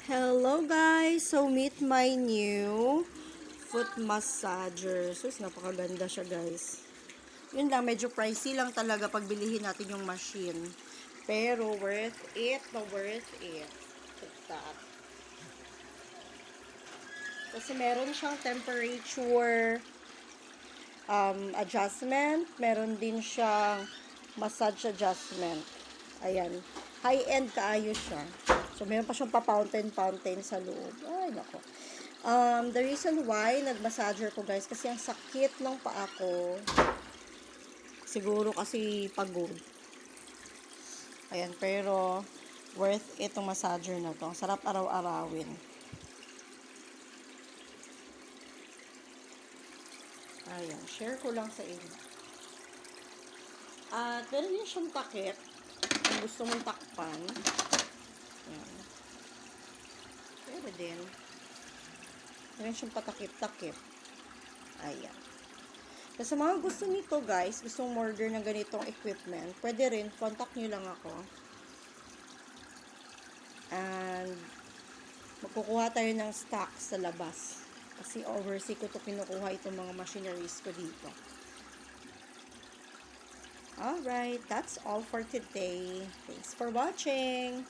Hello guys! So meet my new foot massager. So napakaganda siya guys. Yun lang, medyo pricey lang talaga pag bilihin natin yung machine. Pero worth it na worth it. Look at that. Kasi meron siyang temperature adjustment. Meron din siyang massage adjustment. Ayan. High-end kaayos siya. So, meron pa siyang pa-fountain sa loob. Ay, nako. The reason why nag-massager ko, guys, kasi ang sakit ng paa ko. Siguro kasi pagod. Ayan, pero worth it itong massager na to. Ang sarap araw-arawin. Ayan, share ko lang sa inyo. At meron din siyang takip. Kung gusto mong takpan. Ayan. Pero din, meron siyang patakip-takip. Ayan. So, sa mga gusto nito, guys, gustong order ng ganitong equipment, pwede rin, contact nyo lang ako. And, magkukuha tayo ng stock sa labas. Kasi overseas ko ito kinukuha itong mga machineries ko dito. Alright, that's all for today. Thanks for watching.